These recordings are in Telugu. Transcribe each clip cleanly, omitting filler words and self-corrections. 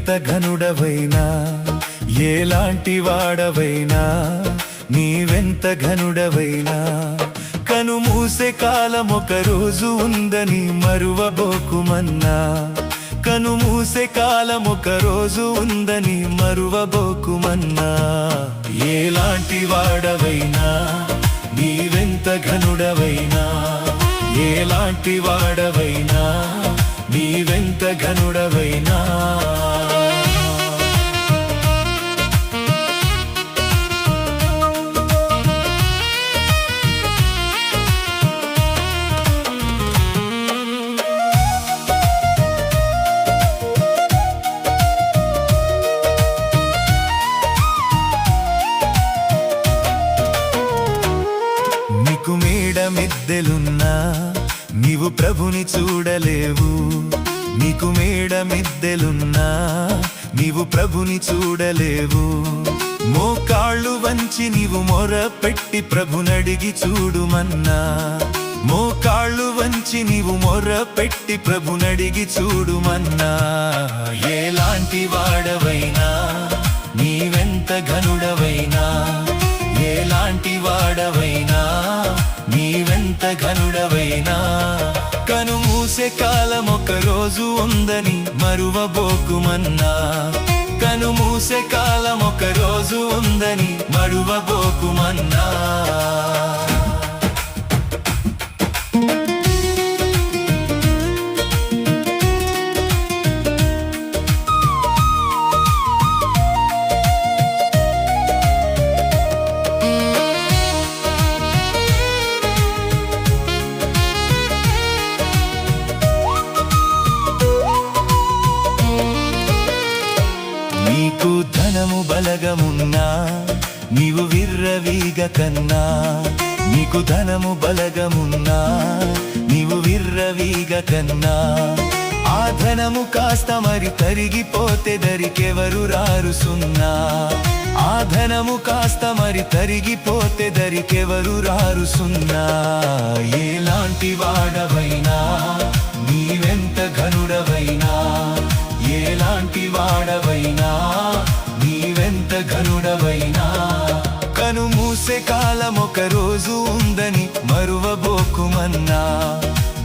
నీవెంత ఘనుడవైనా, ఎలాంటి వాడవైనా, నీవెంత ఘనుడవైనా, కనుమూసే కాలమొక రోజు ఉందని మరువబోకుమన్నా, కనుమూసే కాలమొక రోజు ఉందని మరువబోకుమన్నా. ఎలాంటి వాడవైనా, నీవెంత ఘనుడవైనా, ఎలాంటి వాడవైనా, నీవెంత ఘనుడవైనా. నీకు మేడ మిద్దెలున్నా నీవు ప్రభుని చూడలేవు, నీకు మేడ మిద్దెలున్నా నీవు ప్రభుని చూడలేవు. మోకాళ్ళు వంచి నీవు మొర పెట్టి ప్రభునడిగి చూడుమన్నా, మోకాళ్ళు వంచి నీవు మొర పెట్టి ప్రభునడిగి చూడుమన్నా. ఎలాంటి వాడవైనా, నీవెంత ఘనుడవైనా, ఎలాంటి వాడవైనా, నీవెంత ఘనుడవైనా, కనుమూసే కాలమొక రోజు ఉందని మరువబోకుమన్నా, కనుమూసే కాలమొక రోజు ఉందని మరువబోకుమన్నా. నీకు ధనము బలగమున్నా నీవు విర్రవీగ కన్నా, నీకు ధనము బలగమున్నా నీవు విర్రవీగ కన్నా. ఆ ధనము కాస్త మరి తరిగిపోతే దరికెవరు రారు సున్నా, ఆ ధనము కాస్త మరి తరిగిపోతే దరికెవరు రారు సున్నా. ఎలాంటి వాడవైనా, నీవెంత ఘనుడవైనా, ఎలాంటి వాడవైనా, నీవెంత ఘనుడవైనా, కనుమూసే కాలమొక రోజు ఉందని మరువబోకుమన్నా,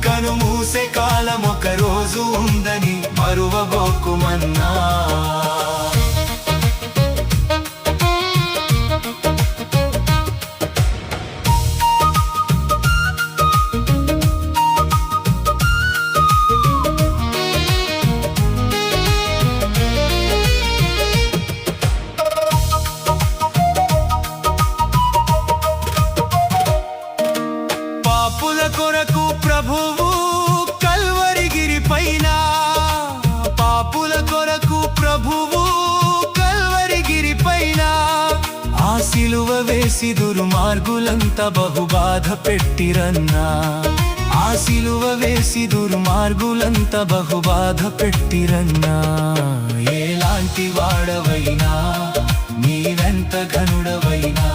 కనుమూసే కాలమొక రోజు ఉందని మరువబోకుమన్నా. పాపుల కొరకు ప్రభువు కల్వరిగిరి పైన, పాపుల కొరకు ప్రభువు కల్వరిగిరి పైన, ఆ సిలువ వేసి దుర్మార్గులంతా బహుబాధ పెట్టిరన్నా, ఆ సిలువ వేసి దుర్మార్గులంతా బహుబాధ పెట్టిరన్నా. ఎలాంటి వాడవైనా, నీవెంత ఘనుడవైనా,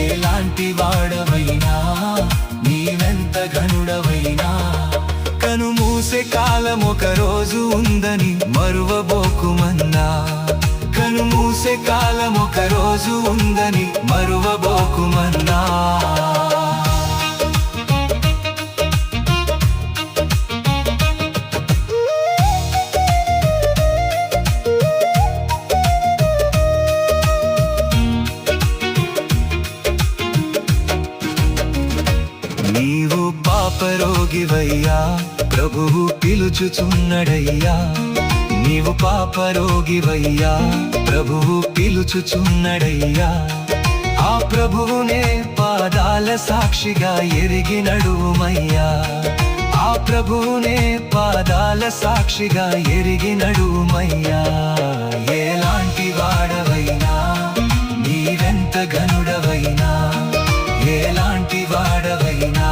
ఎలాంటి వాడవైనా, నీవెంత ఘనుడవైనా, కనుమూసే కాలమొక రోజు ఉందని మరువబోకుమన్నా, కనుమూసే కాలమొక రోజు ఉందని మరువబోకుమన్నా. నీవు పాపరోగివయ్యా, ప్రభువు పిలుచుచున్నడయ్యా, నీవు పాపరోగివయ్యా, ప్రభువు పిలుచుచున్నడయ్యా. ఆ ప్రభువునే పాదాల సాక్షిగా ఎరిగి నడువుమయ్యా, ఆ ప్రభువునే పాదాల సాక్షిగా ఎరిగి నడువుమయ్యా. ఎలాంటి వాడవైనా, నీవెంత ఘనుడవైనా, ఎలాంటి వాడవైనా,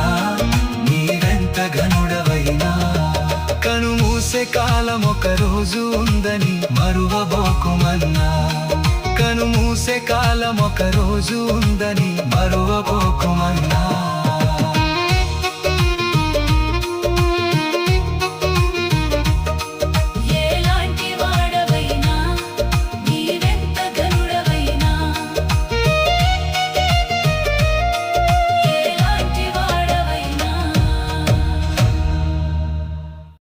నీవెంత ఘనుడవైనా, కనుమూసే కాలమొక రోజు ఉందని మరువబోకుమన్నా, కనుమూసే కాలమొక రోజు ఉందని మరువబోకుమన్నా.